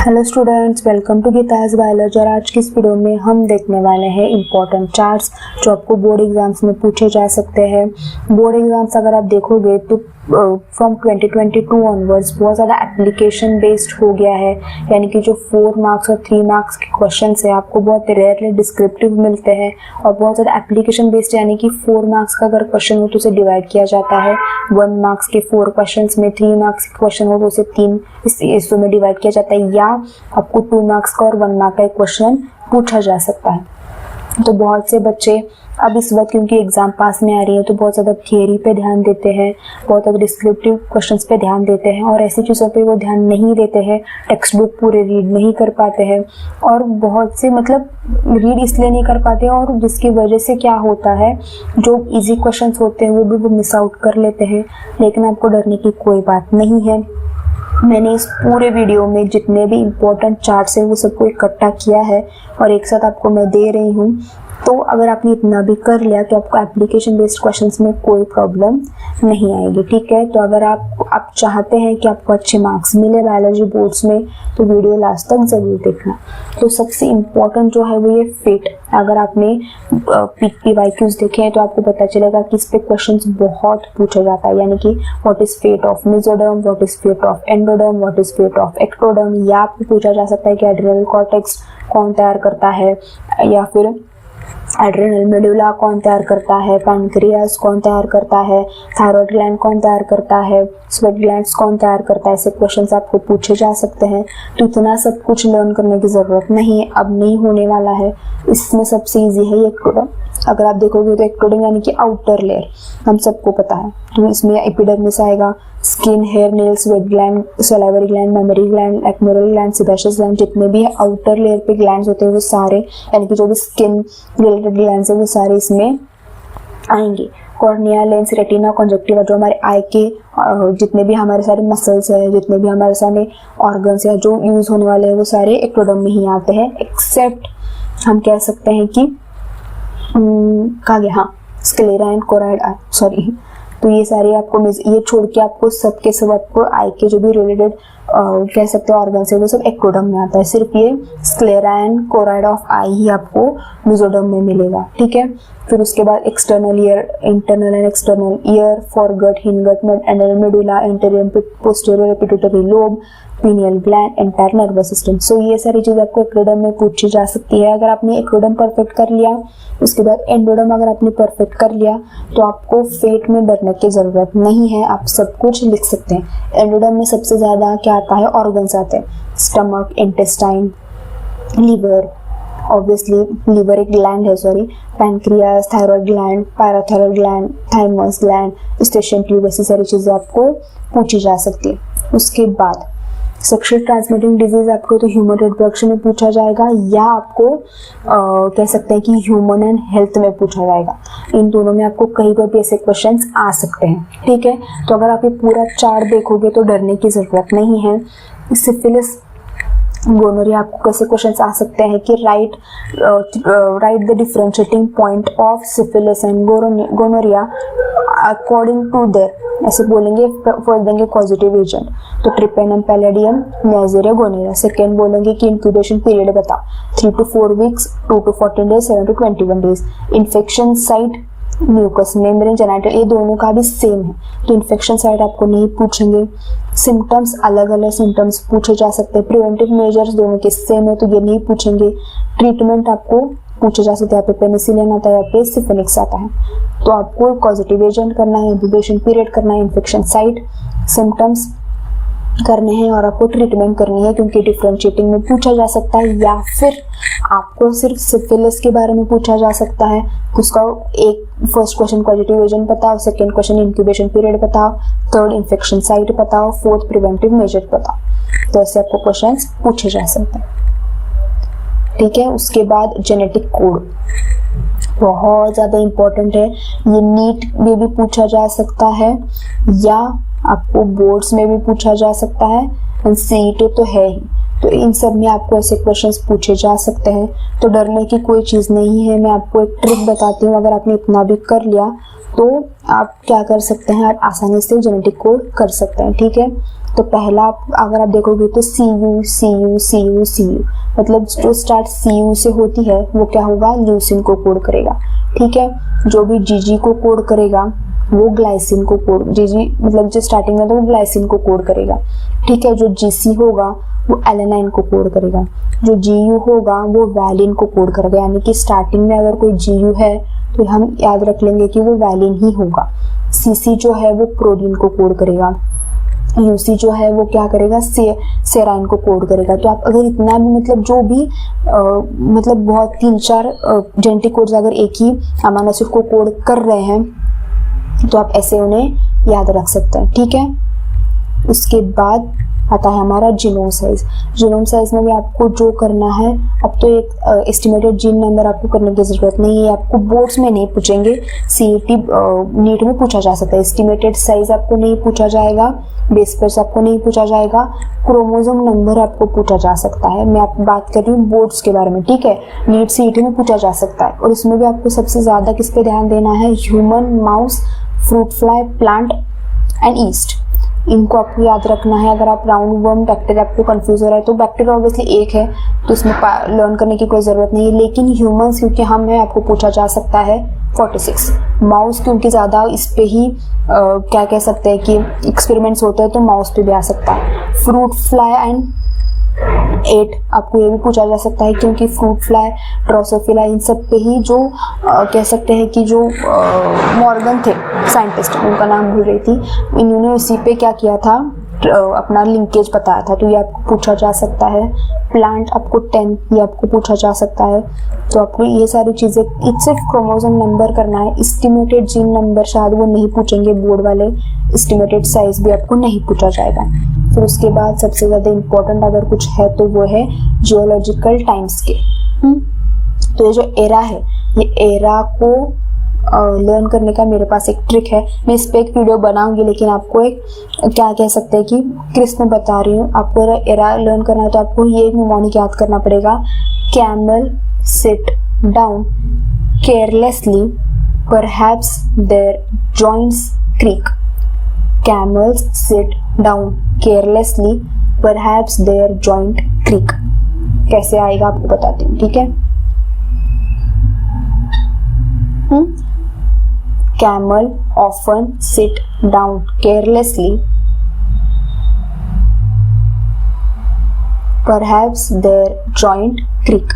Hello students, welcome to Geeta's biology. और आज की इस वीडियो में हम देखने वाले हैं इंपॉर्टेंट चार्ट्स जो आपको बोर्ड एग्जाम्स में पूछे जा सकते हैं। बोर्ड एग्जाम्स अगर आप देखोगे तो फ्रॉम 2022 ऑनवर्ड्स बहुत ज़्यादा एप्लीकेशन बेस्ड हो गया है, यानी कि जो 4 मार्क्स और 3 मार्क्स के क्वेश्चन है आपको बहुत रेयरली डिस्क्रिप्टिव मिलते हैं और बहुत ज़्यादा एप्लीकेशन बेस्ड, यानी कि 4 मार्क्स का अगर क्वेश्चन हो तो उसे डिवाइड किया जाता है 1 मार्क्स के 4 क्वेश्चन में, 3 मार्क्स के क्वेश्चन हो तो उसे 3 हिस्सों में डिवाइड किया जाता है, या आपको 2 मार्क्स का और 1 मार्क का एक क्वेश्चन पूछा जा सकता है। तो बहुत से बच्चे अब इस वक्त क्योंकि एग्जाम पास में आ रही है तो बहुत ज़्यादा थियरी पे ध्यान देते हैं, बहुत ज़्यादा डिस्क्रिप्टिव क्वेश्चंस पे ध्यान देते हैं और ऐसी चीज़ों पे वो ध्यान नहीं देते हैं, टेक्स्ट बुक पूरे रीड नहीं कर पाते हैं और बहुत से मतलब रीड इसलिए नहीं कर पाते हैं और जिसकी वजह से क्या होता है जो इजी क्वेश्चंस होते हैं वो मिस आउट कर लेते हैं। लेकिन आपको डरने की कोई बात नहीं है। मैंने इस पूरे वीडियो में जितने भी इम्पोर्टेंट चार्ट्स हैं वो सबको इकट्ठा किया है और एक साथ आपको मैं दे रही हूँ। तो अगर आपने इतना भी कर लिया तो आपको एप्लीकेशन बेस्ड क्वेश्चंस में कोई प्रॉब्लम नहीं आएगी, ठीक है। तो अगर आप चाहते हैं कि आपको अच्छे मार्क्स मिले बायोलॉजी बोर्ड्स में तो वीडियो लास्ट तक जरूर देखना। तो सबसे इम्पोर्टेंट जो है वो ये फेट, अगर आपने PYQs देखे हैं तो आपको पता चलेगा कि इस पे क्वेश्चंस बहुत पूछा जाता है, यानी कि what is fate of mesoderm, what is fate of endoderm, what is fate of ectoderm, या आपको पूछा जा सकता है कि एड्रिनल कॉर्टेक्स कौन तैयार करता है, या फिर एड्रिनल मेडुला कौन तैयार करता है, पैनक्रियास कौन तैयार करता है, थायराइड ग्लैंड कौन तैयार करता है, स्वेट ग्लैंड्स कौन तैयार करता है। ऐसे क्वेश्चंस आपको पूछे जा सकते हैं। तो इतना सब कुछ लर्न करने की ज़रूरत नहीं है, अब नहीं होने वाला है। इसमें सबसे इजी है ये एक्टोडर्म। अगर आप देखोगे तो एक्टोडर्म यानी कि आउटर लेयर हम सबको पता है, तो इसमें एपिडर्मिस आएगा, skin, hair, nails, sweat gland, salivary gland, mammary gland, एक्मेरल ग्लैंड, सेबेशियस ग्लैंड, जितने भी आउटर लेयर पे ग्लैंड्स होते हैं वो सारे, यानी कि जो भी स्किन रिलेटेड ग्लैंड्स है वो सारे इसमें आएंगे। कॉर्निया, लेंस, रेटिना, कंजक्टिवा, जो हमारे आई के जितने भी हमारे सारे मसल्स है, जितने भी हमारे सारे ऑर्गन्स है जो यूज होने वाले हैं वो सारे एक्टोडर्म में ही आते हैं, एक्सेप्ट हम कह सकते हैं कि कहा गया, हाँ, sclera and choroid I, sorry. तो ये सारे आपको ये छोड़ के आपको सबके सब आपको आई के जो भी रिलेटेड कह सकते हैं ऑर्गन्स है वो सब एक्टोडर्म में आता है। सिर्फ ये sclera and choroid of eye ही आपको मेसोडर्म में मिलेगा, ठीक है। फिर उसके बाद external ear, internal and external ear, foregut, hindgut, adrenal medulla, anterior posterior pituitary lobe, pineal gland, entire nervous system. So ये सारी चीज़ आपको एक्टोडर्म में पूछी जा सकती है। अगर आपने एक्टोडर्म परफेक्ट कर लिया, उसके बाद एंडोडर्म अगर आपने परफेक्ट कर लिया तो आपको फेट में डरने की ज़रूरत नहीं है, आप सब कुछ लिख सकते हैं। एंडोडर्म में सबसे ज़्यादा क्या आता है, ऑर्गन्स आते हैं, stomach, intestine, liver, obviously liver एक ग्लैंड है, sorry, pancreas, thyroid gland, parathyroid gland, thymus gland, Eustachian tube, ऐसी सारी चीज़ें आपको पूछी जा सकती है। उसके बाद सेक्सुअल ट्रांसमिटिंग डिजीज आपको तो ह्यूमन रिप्रोडक्शन में पूछा जाएगा, या आपको कह सकते हैं कि ह्यूमन एंड हेल्थ में पूछा जाएगा। इन दोनों में आपको कहीं पर भी ऐसे क्वेश्चंस आ सकते हैं, ठीक है। तो अगर आप ये पूरा चार्ट देखोगे तो डरने की ज़रूरत नहीं है। सिफिलिस, गोनोरिया, आपको कैसे क्वेश्चंस आ सकते हैं कि write the differentiating point of syphilis and gonorrhoea according to their, ऐसे बोलेंगे, फर्स्ट देंगे पॉजिटिव एजेंट, तो Treponema, pallidum, Neisseria, gonorrhoeae. Second बोलेंगे कि इंक्यूबेशन पीरियड बताओ, 3 to 4 weeks, 2 to 14 days, 7 to 21 days. Infection site, mucous membrane, genital, ये दोनों का भी सेम है, तो इन्फेक्शन साइट आपको नहीं पूछेंगे। सिम्टम्स, अलग अलग सिम्टम्स पूछे जा सकते हैं। प्रिवेंटिव मेजर्स दोनों के सेम है तो ये नहीं पूछेंगे। ट्रीटमेंट आपको पूछे जा सकते हैं, यहाँ पे पेनिसिलिन आता है, यहाँ पे सिफिनिक्स आता है। तो आपको पॉजिटिव एजेंट करना है, इंक्यूबेशन पीरियड करना है, इन्फेक्शन साइट, सिम्टम्स करने हैं और आपको ट्रीटमेंट करनी है, क्योंकि डिफरेंशिएटिंग में पूछा जा सकता है, या फिर आपको सिर्फ सिफिलिस के बारे में पूछा जा सकता है। उसका एक फर्स्ट क्वेश्चन पॉजिटिव एजेंट बताओ, सेकेंड क्वेश्चन इंक्यूबेशन पीरियड बताओ, थर्ड इन्फेक्शन साइट बताओ, फोर्थ प्रिवेंटिव मेजर बताओ। तो ऐसे आपको क्वेश्चंस पूछे जा सकते हैं, ठीक है। उसके बाद जेनेटिक कोड बहुत ज़्यादा इम्पोर्टेंट है, ये नीट में भी पूछा जा सकता है या आपको बोर्ड्स में भी पूछा जा सकता है, CET तो है ही, तो इन सब में आपको ऐसे क्वेश्चंस पूछे जा सकते हैं। तो डरने की कोई चीज़ नहीं है। मैं आपको एक ट्रिक बताती हूँ, अगर आपने इतना भी कर लिया तो आप क्या कर सकते हैं, आप आसानी से जेनेटिक कोड कर सकते हैं, ठीक है। तो पहला अगर आप देखोगे तो CU मतलब जो स्टार्ट CU से होती है वो क्या होगा, ल्यूसीन को कोड करेगा। ठीक है, जो भी GG को कोड करेगा वो ग्लाइसिन को कोड, GG मतलब जो स्टार्टिंग में तो वो ग्लाइसिन को कोड करेगा। ठीक है, जो GC होगा वो एलेनाइन को कोड करेगा, जो GU होगा वो वैलिन को कोड करेगा। यानी कि स्टार्टिंग में अगर कोई GU है तो हम याद रख लेंगे कि वो वैलिन ही होगा। CC जो है वो प्रोटीन को कोड करेगा, UC जो है वो क्या करेगा, सेराइन को कोड करेगा। तो आप अगर इतना भी मतलब जो भी मतलब बहुत 3-4 जेनेटिक कोड्स अगर एक ही अमीनो एसिड को कोड कर रहे हैं तो आप ऐसे उन्हें याद रख सकते हैं। ठीक है, उसके बाद आता है हमारा जीनोम साइज। जीनोम साइज में भी आपको जो करना है, अब तो एक एस्टिमेटेड जीन नंबर आपको करने की जरूरत नहीं है, आपको बोर्ड्स में नहीं पूछेंगे, CET नीट में पूछा जा सकता है। एस्टिमेटेड साइज आपको नहीं पूछा जाएगा, बेस पेयर आपको नहीं पूछा जाएगा, क्रोमोसोम नंबर आपको पूछा जा सकता है। मैं आप बात कर रही हूँ बोर्ड्स के बारे में। ठीक है, नीट CET में पूछा जा सकता है, और इसमें भी आपको सबसे ज्यादा किस पे ध्यान देना है, human, mouse, fruit fly, plant and east, इनको आपको याद रखना है। अगर आप राउंड वर्म, बैक्टीरिया आपको कंफ्यूज हो रहा है तो बैक्टीरिया ऑब्वियसली एक है तो इसमें लर्न करने की कोई ज़रूरत नहीं है, लेकिन ह्यूमंस क्योंकि हम हैं आपको पूछा जा सकता है 46। माउस क्योंकि ज़्यादा इस पे ही क्या कह सकते हैं कि एक्सपेरिमेंट्स होते हैं तो माउस पे भी आ सकता है। फ्रूट फ्लाई एंड 8 आपको ये भी पूछा जा सकता है क्योंकि फ्रूट फ्लाई, ड्रोसोफिला, इन सब पे ही जो कह सकते हैं कि जो मॉर्गन थे साइंटिस्ट, उनका नाम भूल रही थी, इन्होंने इसी पे क्या किया था, अपना लिंकेज बताया था, तो ये आपको पूछा जा सकता है। प्लांट आपको 10 ये आपको पूछा जा सकता है। तो आपको ये सारी चीज़ें, सिर्फ क्रोमोसोम नंबर करना है। एस्टिमेटेड जीन नंबर शायद वो नहीं पूछेंगे बोर्ड वाले, एस्टिमेटेड साइज भी आपको नहीं पूछा जाएगा। फिर उसके बाद सबसे ज़्यादा इम्पोर्टेंट अगर कुछ है तो वो है जियोलॉजिकल टाइम स्केल। तो ये जो एरा है, ये एरा को लर्न करने का मेरे पास एक ट्रिक है, मैं इस पर एक वीडियो बनाऊंगी, लेकिन आपको एक क्या कह सकते हैं कि क्रिस्प में बता रही हूँ। आपको एरा लर्न करना है तो आपको ये निमोनिक याद करना पड़ेगा, camel sit down carelessly perhaps their joints creak. Camels sit down carelessly, perhaps their joint creak। कैसे आएगा आपको बताती हूँ, ठीक है। Camel often sit down carelessly, perhaps their joint creak।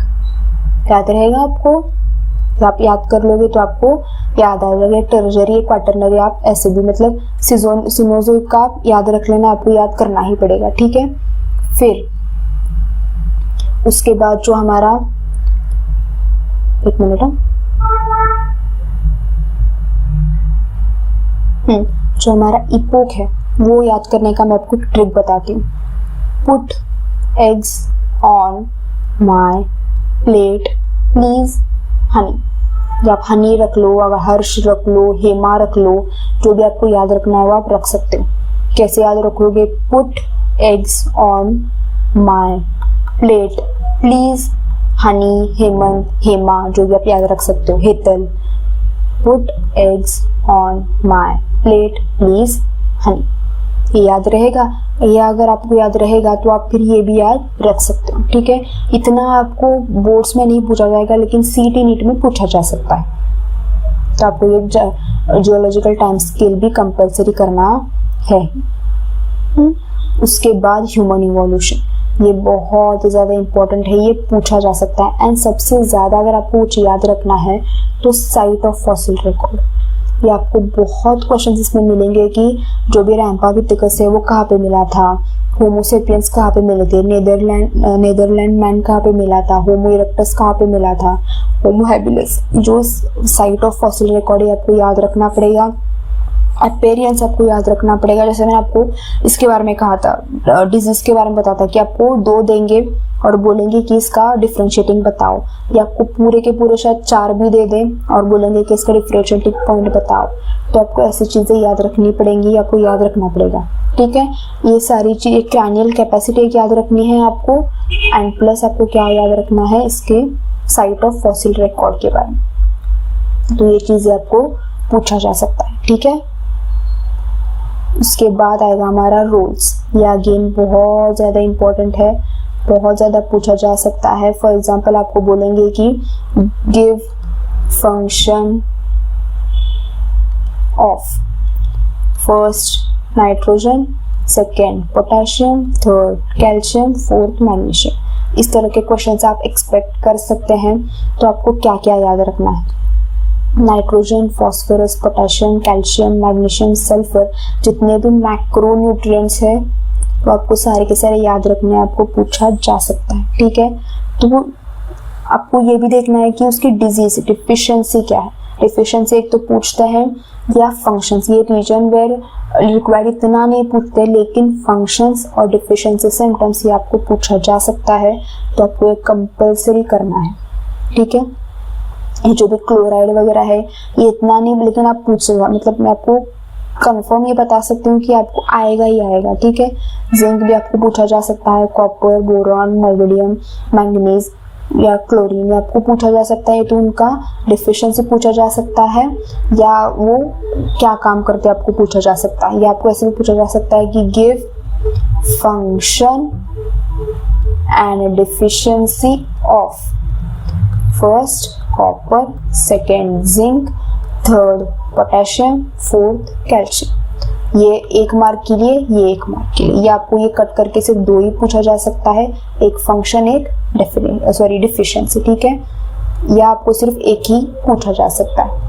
याद रहेगा आपको, आप याद कर लोगे तो आपको याद आ जाएगा। टर्जरी, क्वाटरनरी आप ऐसे भी मतलब सिनोजोइक का आप याद रख लेना, आपको याद करना ही पड़ेगा। ठीक है, फिर उसके बाद जो हमारा, एक मिनट, जो हमारा इपोक है वो याद करने का मैं आपको ट्रिक बताती हूँ। Put eggs on my plate please Honey. या आप हनी रख लो, अगर हर्ष रख लो, हेमा रख लो, जो भी आपको याद रखना है वो आप रख सकते हो। कैसे याद रखोगे, put eggs on my plate please Honey, Hemant, Hema, जो भी आप याद रख सकते हो, Hetal. Put eggs on my plate please Honey, ये याद रहेगा। ये अगर आपको याद रहेगा तो आप फिर ये भी याद रख सकते हो। ठीक है, इतना आपको बोर्ड्स में नहीं पूछा जाएगा लेकिन CET नीट में पूछा जा सकता है। तो आपको ये जियोलॉजिकल टाइम स्केल भी कंपलसरी करना है। उसके बाद ह्यूमन इवोल्यूशन, ये बहुत ज़्यादा इम्पोर्टेंट है, ये पूछा जा सकता है। एंड सबसे ज़्यादा अगर आपको कुछ याद रखना है तो साइट ऑफ फॉसिल रिकॉर्ड, ये आपको बहुत क्वेश्चन इसमें मिलेंगे कि जो भी रैम्पागिथिकस है वो कहाँ पे मिला था, होमोसेपियंस कहाँ पे मिले थे, नेदरलैंड मैन कहाँ पे मिला था, होमो इरेक्टस कहाँ पे मिला था, होमो हैबिलिस। जो साइट ऑफ फॉसिल रिकॉर्ड है आपको याद रखना पड़ेगा। अपीयरेंस आपको याद रखना पड़ेगा। जैसे मैंने आपको इसके बारे में कहा था, डिजीज के बारे में बताया था कि आपको 2 देंगे और बोलेंगे कि इसका डिफरेंशिएटिंग बताओ, या आपको पूरे के पूरे शायद 4 भी दे दें और बोलेंगे कि इसका डिफरेंशिएटिंग पॉइंट बताओ। तो आपको ऐसी चीज़ें याद रखनी पड़ेंगी, आपको याद रखना पड़ेगा। ठीक है, ये सारी चीज़, क्रैनियल कैपेसिटी याद रखनी है आपको, एंड प्लस आपको क्या याद रखना है, इसके साइट ऑफ फॉसिल रिकॉर्ड के बारे में। तो ये चीज़ें आपको पूछा जा सकता है। ठीक है, उसके बाद आएगा हमारा रोल्स। ये अगेन बहुत ज़्यादा इम्पोर्टेंट है, बहुत ज़्यादा पूछा जा सकता है। फॉर एग्जाम्पल आपको बोलेंगे कि give function of first nitrogen, second potassium, third calcium, fourth magnesium. इस तरह के क्वेश्चंस आप एक्सपेक्ट कर सकते हैं। तो आपको क्या क्या याद रखना है? Nitrogen, phosphorus, potassium, calcium, magnesium, sulphur, जितने भी मैक्रो न्यूट्रिएंट्स है तो आपको सारे के सारे याद रखने हैं, आपको पूछा जा सकता है। ठीक है, तो आपको ये भी देखना है कि उसकी डिजीज डिफिशियंसी क्या है। डिफिशियंसी एक तो पूछता है, या फंक्शंस, ये रीजन वेयर रिक्वायर्ड इतना नहीं पूछते, लेकिन फंक्शंस और डिफिशियंसी सिम्टम्स ये आपको पूछा जा सकता है, तो आपको ये कंपल्सरी करना है। ठीक है, ये जो भी क्लोराइड वगैरह है ये इतना नहीं, लेकिन आप पूछ सकते, मतलब मैं आपको कंफर्म ये बता सकती हूँ कि आपको आएगा ही आएगा। ठीक है, जिंक भी आपको पूछा जा सकता है, कॉपर, बोरॉन, मोलिब्डेनम, मैंगनीज या क्लोरीन आपको पूछा जा सकता है, तो उनका डिफिशियंसी पूछा जा सकता है, या वो क्या काम करते हैं आपको पूछा जा सकता है। या आपको ऐसे भी पूछा जा सकता है कि give function and deficiency of first copper, second zinc, third potassium, fourth calcium. ये 1 मार्क के लिए, ये 1 मार्क के लिए। या आपको ये कट करके सिर्फ 2 ही पूछा जा सकता है, एक फंक्शन, एक डिफिशियंसी। ठीक है, या आपको सिर्फ एक ही पूछा जा सकता है।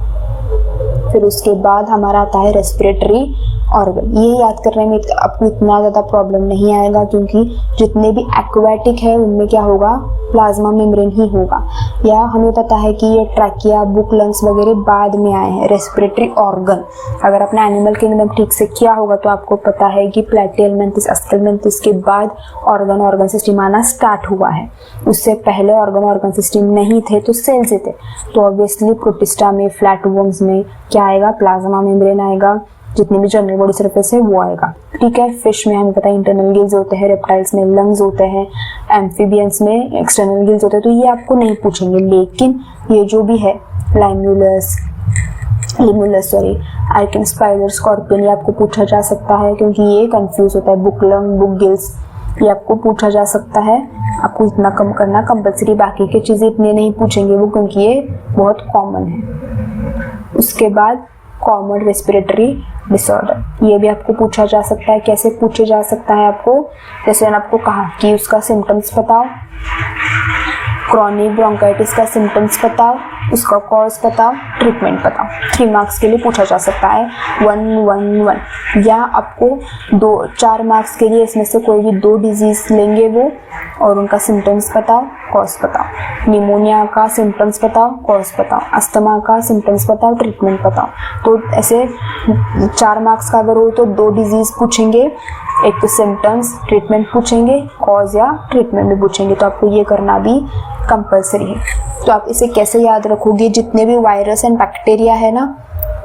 फिर उसके बाद हमारा आता है रेस्पिरेटरी ऑर्गन। ये याद करने में आपको इतना ज़्यादा प्रॉब्लम नहीं आएगा, क्योंकि जितने भी एक्वाटिक है उनमें क्या होगा, प्लाज्मा मेम्ब्रेन ही होगा। या हमें पता है कि ये ट्रैकिया, बुक, लंग्स वगैरह बाद में आए हैं। रेस्पिरेटरी ऑर्गन अगर आपने एनिमल किंगडम ठीक से किया होगा तो आपको पता है कि प्लेटिहेल्मिन्थस, अस्केल्मिन्थस के बाद ऑर्गन सिस्टम आना स्टार्ट हुआ है। उससे पहले ऑर्गन सिस्टम नहीं थे, तो सेल्स थे। तो ऑब्वियसली प्रोटिस्टा में, फ्लैटवर्म्स में क्या आएगा, प्लाज्मा मेम्ब्रेन आएगा। जितनी भी जनरल बॉडी सरफेस है वो आएगा। ठीक है, फिश में हमें पता है इंटरनल गिल्स होते हैं, रेप्टाइल्स में लंग्स होते हैं, एम्फीबियंस में एक्सटर्नल गिल्स होते हैं। तो ये आपको नहीं पूछेंगे, लेकिन ये जो भी है लिमुलस आर्किन, स्पाइडर, स्कॉर्पियन, ये आपको पूछा जा सकता है, क्योंकि ये कंफ्यूज होता है। बुक लंग, बुक गिल्स, ये आपको पूछा जा सकता है। आपको इतना कम करना कंपल्सरी, बाकी की चीजें इतने नहीं पूछेंगे वो, क्योंकि ये बहुत कॉमन है। उसके बाद कॉमन रेस्पिरेटरी डिसऑर्डर, ये भी आपको पूछा जा सकता है। कैसे पूछे जा सकता है आपको, जैसे मैंने आपको कहा कि उसका सिम्टम्स बताओ, क्रॉनिक ब्रोंकाइटिस का सिम्टम्स बताओ, उसका कॉज बताओ, ट्रीटमेंट बताओ। 3 मार्क्स के लिए पूछा जा सकता है, 1-1-1। या आपको 4 मार्क्स के लिए इसमें से कोई भी 2 डिजीज लेंगे वो, और उनका सिम्टम्स बताओ, कॉज बताओ। निमोनिया का सिम्टम्स बताओ, कॉज बताओ। अस्थमा का सिम्टम्स बताओ, ट्रीटमेंट बताओ। तो ऐसे 4 मार्क्स का अगर हो तो 2 डिजीज पूछेंगे, एक तो सिम्टम्स, ट्रीटमेंट पूछेंगे, कॉज या ट्रीटमेंट भी पूछेंगे। तो आपको ये करना भी कंपल्सरी है। तो आप इसे कैसे याद रखोगे, जितने भी वायरस एंड बैक्टीरिया है ना,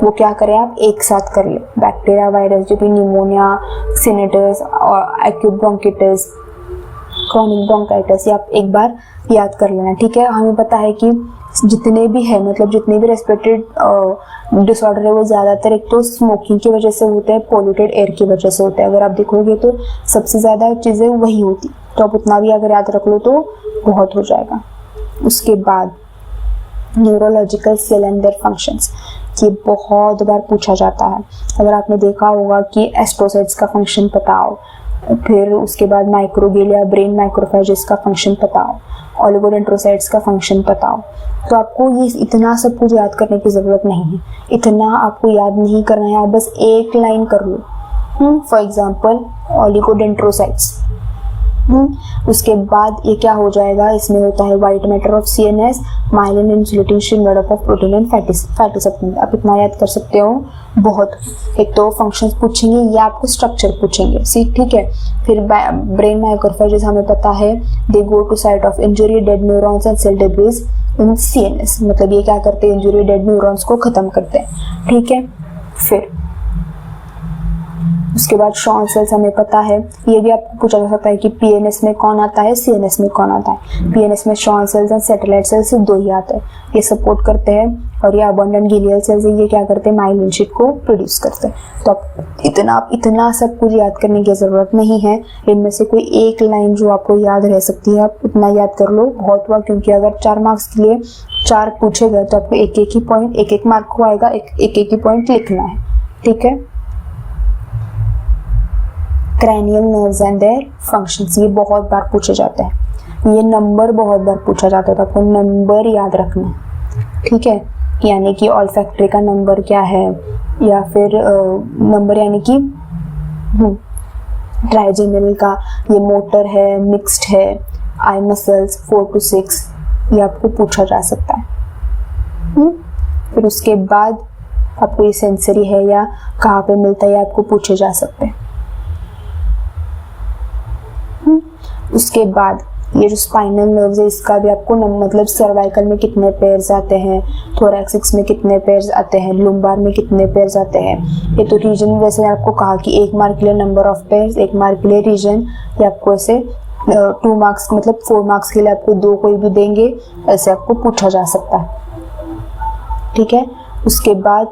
वो क्या करें आप एक साथ कर ले। बैक्टीरिया, वायरस, जो भी निमोनिया, सिनेटस और एक्यूट ब्रोंकाइटिस, क्रॉनिक ब्रोंकाइटिस, ये आप एक बार याद कर लेना। ठीक है, हमें पता है कि जितने भी है, मतलब जितने भी रेस्पिरेटरी डिसऑर्डर है वो ज़्यादातर एक तो स्मोकिंग की वजह से होते हैं, पोल्यूटेड एयर की वजह से होते हैं। अगर आप देखोगे तो सबसे ज़्यादा चीज़ें वही होती, तो आप उतना भी अगर याद रख लो तो बहुत हो जाएगा। उसके बाद neurological cell and their functions, ये बहुत बार पूछा जाता है। अगर आपने देखा होगा कि एस्ट्रोसाइट्स का फंक्शन बताओ, फिर उसके बाद माइक्रोग्लिया, ब्रेन माइक्रोफेजेस का फंक्शन बताओ, ओलिगोडेंड्रोसाइट्स का फंक्शन बताओ। तो आपको ये इतना सब कुछ याद करने की ज़रूरत नहीं है, इतना आपको याद नहीं करना है, आप बस एक लाइन कर लो। For example oligodendrocytes. उसके बाद ये क्या हो जाएगा, इसमें होता है white matter of CNS, myelin insulating sheet made up of protein and fatty substance. आप इतना याद कर सकते हो बहुत। एक तो फंक्शंस पूछेंगे या आपको स्ट्रक्चर पूछेंगे, ठीक है। फिर ब्रेन माइक्रोफेजेस हमें पता है, they go to site of injury, dead neurons and cell debris in CNS, मतलब ये क्या करते हैं, इंजरी डेड न्यूरॉन्स को खत्म करते हैं। ठीक है, फिर उसके बाद शॉन सेल्स हमें पता है, ये भी आपको पूछा जा सकता है कि पीएनएस में कौन आता है, सीएनएस में कौन आता है। पीएनएस में Schwann cells and satellite cells दो ही आते हैं, ये सपोर्ट करते हैं, और ये अबंडेंट ग्लियल सेल्स है, ये क्या करते हैं, माइलिन शीट को प्रोड्यूस करते हैं। तो आप इतना सब कुछ याद करने की जरूरत नहीं है, इनमें से कोई एक लाइन जो आपको याद रह सकती है आप उतना याद कर लो, बहुत हुआ। क्योंकि अगर 4 मार्क्स के लिए 4 पूछे गए तो आपको एक ही पॉइंट, एक मार्क को आएगा, एक ही पॉइंट लिखना है, ठीक है। Cranial nerves and their functions, ये बहुत बार पूछे जाते हैं। ये नंबर बहुत बार पूछा जाता है, तो आपको नंबर याद रखना है, ठीक है। यानी कि ऑल्फैक्टरी का नंबर क्या है, या फिर नंबर यानी कि ट्राइजेमिनल का ये मोटर है, मिक्स्ड है, आई मसल्स 4 to 6, ये आपको पूछा जा सकता है। फिर उसके बाद आपको ये सेंसरी है या कहाँ पे मिलता है, आपको पूछे जा सकते हैं। उसके बाद ये जो स्पाइनल नर्व्स है, इसका भी आपको मतलब सर्वाइकल में कितने पेयर्स आते हैं, थोरैक्सिक्स में कितने पेयर्स आते हैं, लुम्बार में कितने पेयर्स आते हैं। ये तो रीजन, वैसे आपको कहा कि 1 मार्क के लिए नंबर ऑफ पेयर्स, 1 मार्क के लिए रीजन, ये आपको ऐसे 2 मार्क्स मतलब 4 मार्क्स के लिए आपको 2 कोई भी देंगे, ऐसे आपको पूछा जा सकता है, ठीक है। उसके बाद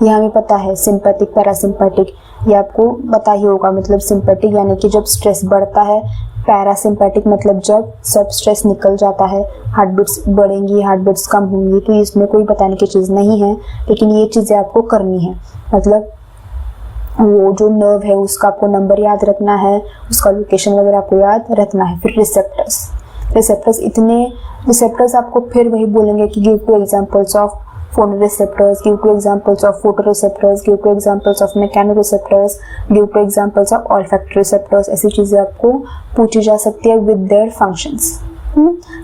ये हमें पता है सिंपैथिक पैरासिम्पैथिक, ये आपको पता ही होगा। मतलब सिंपैथिक यानी कि जब स्ट्रेस बढ़ता है, पैरासिम्पैथिक मतलब जब सब स्ट्रेस निकल जाता है, हार्ट बीट्स बढ़ेंगी, हार्ट बीट्स कम होंगी। तो इसमें कोई बताने की चीज़ नहीं है, लेकिन ये चीज़ें आपको करनी है। मतलब वो जो नर्व है उसका आपको नंबर याद रखना है, उसका लोकेशन वगैरह आपको याद रखना है। फिर रिसेप्टर्स आपको फिर वही बोलेंगे कि give to examples of photoreceptors, give two examples of photoreceptors, give two examples of mechanoreceptors, give two examples of olfactory receptors। ऐसी चीजें आपको पूछी जा सकती है with their functions।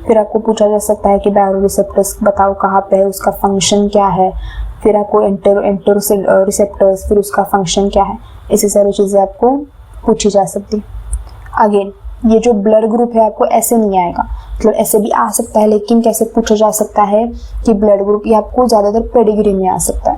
फिर आपको पूछा जा सकता है कि बायोरिसेप्टर्स बताओ कहाँ पे है, उसका फंक्शन क्या है। फिर आपको एंटरोरिसेप्टर्स, फिर उसका फंक्शन क्या है, ऐसी सारी चीजें आपको पूछी जा सकती है। अगेन ये जो ब्लड ग्रुप है आपको ऐसे नहीं आएगा, मतलब ऐसे भी आ सकता है, लेकिन कैसे पूछा जा सकता है कि ब्लड ग्रुप, ये आपको ज्यादातर पेडिग्री में आ सकता है।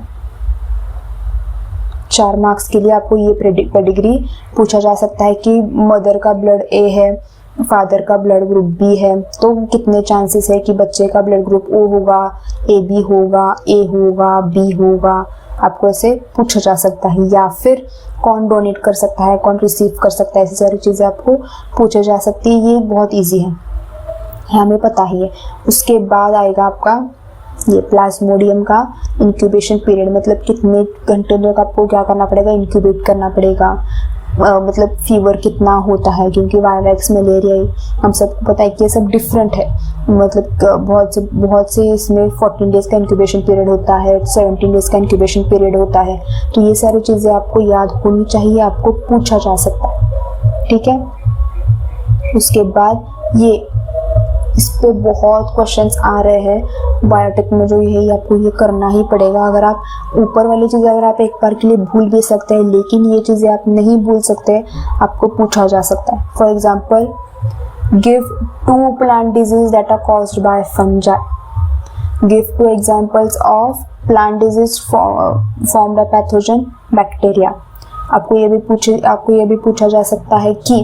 4 मार्क्स के लिए आपको ये पेडिग्री पूछा जा सकता है कि मदर का ब्लड ए है, फादर का ब्लड ग्रुप बी है, तो कितने चांसेस है कि बच्चे का ब्लड ग्रुप ओ होगा, ए बी होगा, ए होगा, बी होगा, आपको ऐसे पूछा जा सकता है। या फिर कौन डोनेट कर सकता है, कौन रिसीव कर सकता है, ऐसी सारी चीज़ें आपको पूछे जा सकती है। ये बहुत इजी है, हमें पता ही है। उसके बाद आएगा आपका ये प्लाज्मोडियम का इंक्यूबेशन पीरियड, मतलब कितने घंटे तक आपको क्या करना पड़ेगा, इंक्यूबेट करना पड़ेगा। मतलब फीवर कितना होता है, क्योंकि वायरस मलेरिया हम सबको पता है कि ये सब डिफरेंट है। मतलब बहुत से इसमें 14 डेज का इंक्यूबेशन पीरियड होता है, 17 डेज का इंक्यूबेशन पीरियड होता है। तो ये सारी चीज़ें आपको याद होनी चाहिए, आपको पूछा जा सकता है, ठीक है। उसके बाद ये इस पे बहुत क्वेश्चंस आ रहे हैं बायोटेक में, जो ये आपको ये करना ही पड़ेगा। अगर आप ऊपर वाली चीज़ अगर आप एक बार के लिए भूल भी सकते हैं, लेकिन ये चीज़ें आप नहीं भूल सकते, आपको पूछा जा सकता है। For example, give 2 plant disease that are caused by fungi. Give 2 examples of plant disease formed by pathogen bacteria. आपको ये भी पूछा जा सकता है कि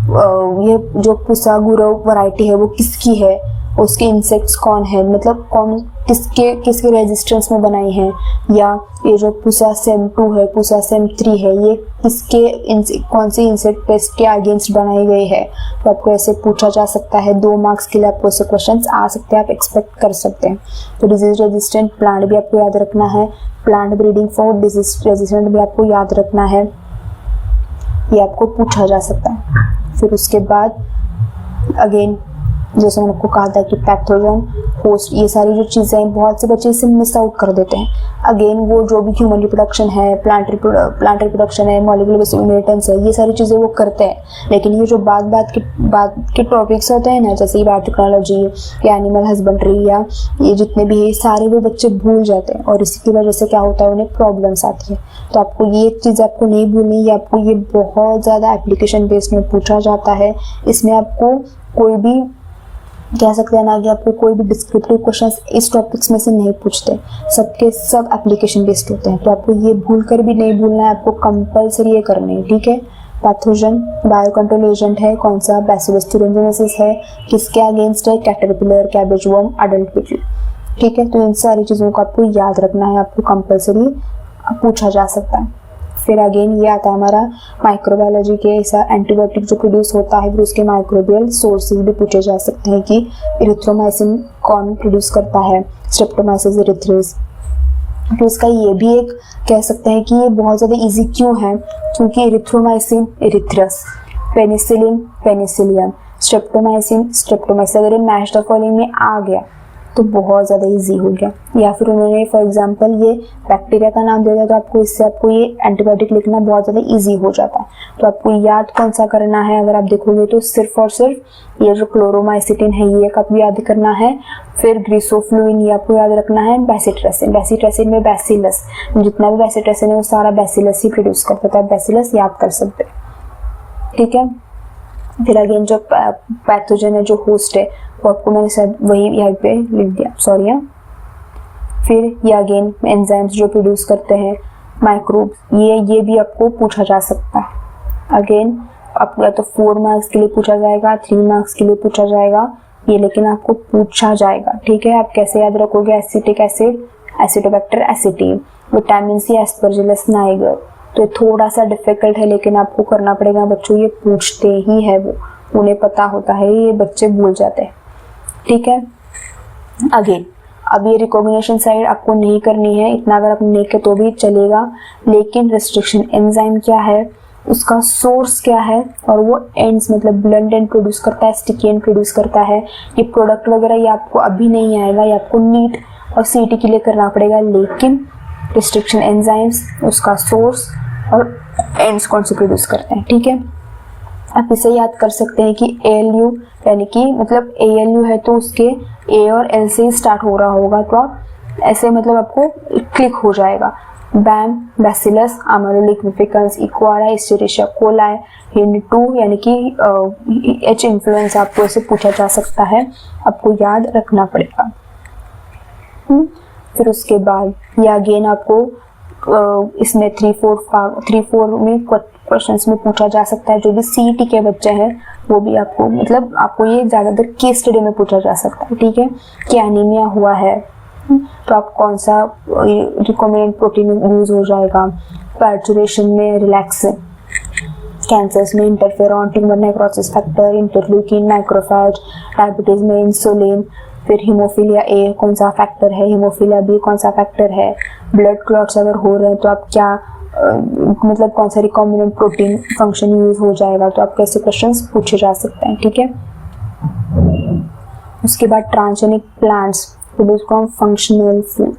ये जो पुसा गुरव वैरायटी है वो किसकी है, उसके इंसेक्ट्स कौन है, मतलब कौन किसके रेजिस्टेंस में बनाई है, या ये जो पुसा सेम 2 है, पुसा सेम 3 है, ये कौन सी इंसेक्ट पेस्ट के अगेंस्ट बनाई गई है। तो आपको ऐसे पूछा जा सकता है। 2 मार्क्स के लिए आपको ऐसे क्वेश्चंस आ सकते हैं, आप एक्सपेक्ट कर सकते हैं। तो डिजीज रेजिस्टेंट प्लांट भी आपको याद रखना है, plant breeding for disease resistant भी आपको याद रखना है, ये आपको पूछा जा सकता है। फिर उसके बाद अगेन जैसे मैंने आपको कहा था कि पैथोजन, होस्ट, ये सारी जो चीज़ें हैं बहुत से बच्चे इसे मिस आउट कर देते हैं। अगेन वो जो भी ह्यूमन रिप्रोडक्शन है, प्लांट रिप्रोडक्शन है, मॉलिक्यूलर बेसिस इनहेरिटेंस है, ये सारी चीज़ें वो करते हैं। लेकिन ये जो बाद के टॉपिक्स होते हैं ना, जैसे बायोटेक्नोलॉजी या एनिमल हस्बेंड्री या ये जितने भी है, सारे वो बच्चे भूल जाते हैं, और इसी की वजह से क्या होता है, उन्हें प्रॉब्लम्स आती है। तो आपको ये चीज़ आपको नहीं भूलनी, ये आपको ये बहुत ज़्यादा एप्लीकेशन बेस्ड में पूछा जाता है। इसमें आपको कोई भी कह सकते हैं ना कि आपको कोई भी डिस्क्रिप्टिव क्वेश्चन इस टॉपिक्स में से नहीं पूछते, सबके सब एप्लीकेशन बेस्ड होते हैं। तो आपको ये भूल कर भी नहीं भूलना है, आपको कंपलसरी ये करने है, ठीक है। पैथोजन बायो कंट्रोल एजेंट है कौन सा, बैसिलस thuringiensis है, किसके अगेंस्ट है, caterpillar, cabbage worm, adult beetle, ठीक है। तो इन सारी चीज़ों को आपको याद रखना है, आपको कंपलसरी पूछा जा सकता है। फिर अगेन ये आता है हमारा माइक्रोबायोलॉजी के, ऐसा एंटीबायोटिक जो प्रोड्यूस होता है, फिर उसके माइक्रोबियल सोर्सेज भी पूछे जा सकते हैं कि इरिथ्रोमाइसिन कौन प्रोड्यूस करता है, स्ट्रेप्टोमाइसिस एरिथ्रेस। तो इसका ये भी एक कह सकते हैं कि ये बहुत ज़्यादा इजी क्यों है, क्योंकि erythromycin erythreus, penicillin penicillium, streptomycin streptomyces, अगर ये मैच द फॉलोइंग में आ गया तो बहुत ज़्यादा इजी हो गया। या फिर उन्होंने फॉर एग्जांपल ये बैक्टीरिया का नाम दे दिया तो आपको इससे आपको ये एंटीबायोटिक लिखना बहुत ज़्यादा इजी हो जाता है। तो आपको याद कौन सा करना है, अगर आप देखोगे तो सिर्फ और सिर्फ ये जो क्लोरोमाइसिटिन है ये आपको याद करना है, फिर ग्रीसोफ्लुइन ये आपको याद रखना है, बेसिट्रेसिन, बेसिट्रेसिन में बैसिलस, जितना भी बेसिट्रेसिन है वो सारा बैसिलस ही प्रोड्यूस करता था, बैसिलस याद कर सकते हैं, ठीक है। फिर अगेन जो पैथोजन है, जो होस्ट है, वो आपको मैंने शायद वही यहाँ पे लिख दिया, सॉरी। फिर ये अगेन एंजाइम्स जो प्रोड्यूस करते हैं, माइक्रोब, ये भी आपको पूछा जा सकता है। अगेन आपको या तो 4 मार्क्स के लिए पूछा जाएगा, 3 मार्क्स के लिए पूछा जाएगा, ये लेकिन आपको पूछा जाएगा, ठीक है। आप कैसे याद रखोगे, acetic acid, acetobacter aceti, vitamin C, aspergillus niger. तो थोड़ा सा डिफिकल्ट है लेकिन आपको करना पड़ेगा बच्चों, ये पूछते ही है, वो उन्हें पता होता है, ये बच्चे भूल जाते हैं, ठीक है। अगेन अब ये रिकॉग्निशन साइड आपको नहीं करनी है, इतना अगर आप नहीं के तो भी चलेगा, लेकिन रिस्ट्रिक्शन एंजाइम क्या है, उसका सोर्स क्या है, और वो एंड्स मतलब ब्लड एंड प्रोड्यूस करता है, स्टिकी एंड प्रोड्यूस करता है। ये प्रोडक्ट वगैरह ये आपको अभी नहीं आएगा, ये आपको नीट और सीटी के लिए करना पड़ेगा, लेकिन रिस्ट्रिक्शन एंजाइम्स, उसका सोर्स और एंड्स कौन से प्रोड्यूस करते हैं, ठीक है। आप इसे याद कर सकते हैं कि ALU यानी कि मतलब ALU है तो उसके A और L से स्टार्ट हो रहा होगा, तो आप ऐसे मतलब आपको क्लिक हो जाएगा। बैम, बैसिलस, अमेलोलिग्निफिकेंस, इक्वारा, एस्चेरिशिया कोलाई, हिंड2 यानी कि H इन्फ्लुएंजा, आपको ऐसे पूछा जा सकता है, आपको याद रखना पड़ेगा। फिर उसके बाद ये अगेन आपको इसमें 3-4 में क्वेश्चंस में पूछा जा सकता है। जो भी CET के बच्चे हैं वो भी आपको मतलब आपको ये ज़्यादातर केस स्टडी में पूछा जा सकता है, ठीक है। कि एनीमिया हुआ है तो आप कौन सा रिकमेंडेड प्रोटीन यूज हो जाएगा, पर्चुरेशन में रिलैक्सिन, कैंसर्स में interferon, tumour necrosis factor, interleukin, macrophage, diabetes में इंसुलिन, फिर हीमोफीलिया A कौन सा फैक्टर है, हीमोफीलिया B कौन सा फैक्टर है, ब्लड क्लॉट्स अगर हो रहे हैं तो आप क्या मतलब कौन सा रिकॉम्बिनेंट प्रोटीन फंक्शन यूज हो जाएगा, तो आपको ऐसे क्वेश्चंस पूछे जा सकते हैं, ठीक है। उसके बाद transgenic plants produce from functional food,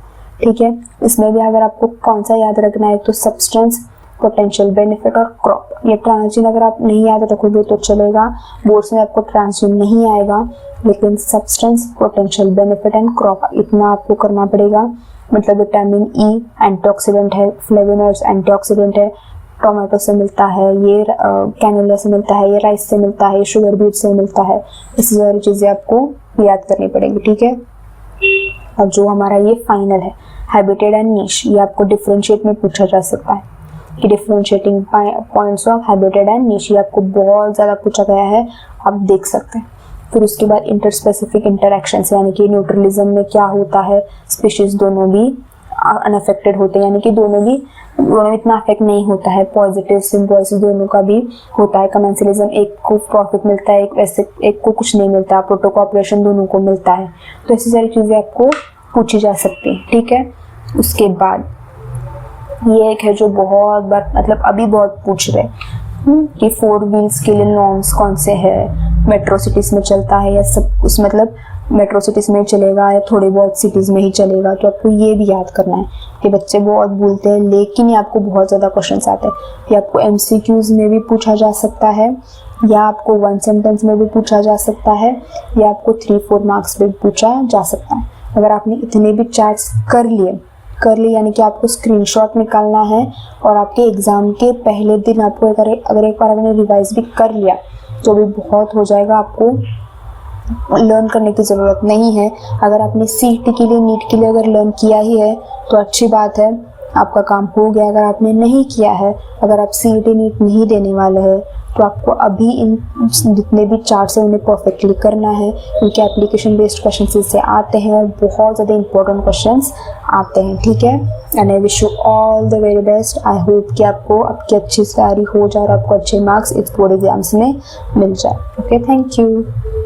ठीक है। इसमें भी अगर आपको कौन सा याद रखना है तो सब्सटेंस, पोटेंशियल बेनिफिट और क्रॉप। ये ट्रांसजीन अगर आप नहीं याद रखोगे तो चलेगा, बोर्ड्स में आपको ट्रांसजीन नहीं आएगा, लेकिन substance, potential benefit and crop इतना आपको करना पड़ेगा। मतलब विटामिन E एंटीऑक्सीडेंट है, फ्लेवोनॉइड्स एंटीऑक्सीडेंट है, टोमेटो से मिलता है, ये कैनोला से मिलता है, ये राइस से मिलता है, ये शुगर बीट से मिलता है, इस सारी चीज़ें आपको याद करनी पड़ेगी, ठीक है। और जो हमारा ये फाइनल है हैबिटेट एंड नीश, ये आपको डिफरेंशिएट में पूछा जा सकता है कि differentiating points of habitat and niche, ये आपको बहुत ज़्यादा पूछा गया है, आप देख सकते हैं। फिर उसके बाद इंटरस्पेसिफिक इंटरैक्शंस यानी कि न्यूट्रलिज्म में क्या होता है, स्पीशीज दोनों भी अनअफेक्टेड होते हैं, यानी कि दोनों में इतना अफेक्ट नहीं होता है, पॉजिटिव सिम्बॉयसिस दोनों का भी होता है। कमेंसलिज्म एक को प्रॉफिट मिलता है, एक को कुछ नहीं मिलता, प्रोटोकॉपरेशन दोनों को मिलता है। तो ऐसी सारी चीज़ें आपको पूछी जा सकती है, ठीक है। उसके बाद ये एक है जो बहुत बार मतलब अभी बहुत पूछ रहे कि 4 व्हील्स के लिए नॉर्म्स कौन से है, मेट्रो सिटीज में चलता है या सब उस मतलब मेट्रो सिटीज में चलेगा या थोड़ी बहुत सिटीज में ही चलेगा। तो आपको ये भी याद करना है कि बच्चे बहुत भूलते हैं, लेकिन ये आपको बहुत ज़्यादा क्वेश्चंस आते हैं। ये आपको MCQs में भी पूछा जा सकता है, या आपको 1 सेंटेंस में भी पूछा जा सकता है, या आपको 3-4 मार्क्स में भी पूछा जा सकता है। अगर आपने इतने भी चार्ट्स कर लिए यानी कि आपको स्क्रीनशॉट निकालना है और आपके एग्जाम के पहले दिन आपको अगर एक बार आपने रिवाइज भी कर लिया तो भी बहुत हो जाएगा। आपको लर्न करने की ज़रूरत नहीं है। अगर आपने CET के लिए, नीट के लिए अगर लर्न किया ही है तो अच्छी बात है, आपका काम हो गया। अगर आपने नहीं किया है, अगर आप CET नीट नहीं देने वाले हैं, तो आपको अभी इन जितने भी चार्ट्स हैं उन्हें परफेक्टली करना है, क्योंकि एप्लीकेशन बेस्ड क्वेश्चन इससे आते हैं और बहुत ज़्यादा इंपॉर्टेंट क्वेश्चंस आते हैं। ठीक है, and I wish you all the very best. I hope कि आपको आपकी अच्छी तैयारी हो जाए और आपको अच्छे मार्क्स इस बोर्ड एग्जाम्स में मिल जाए। Okay, thank you.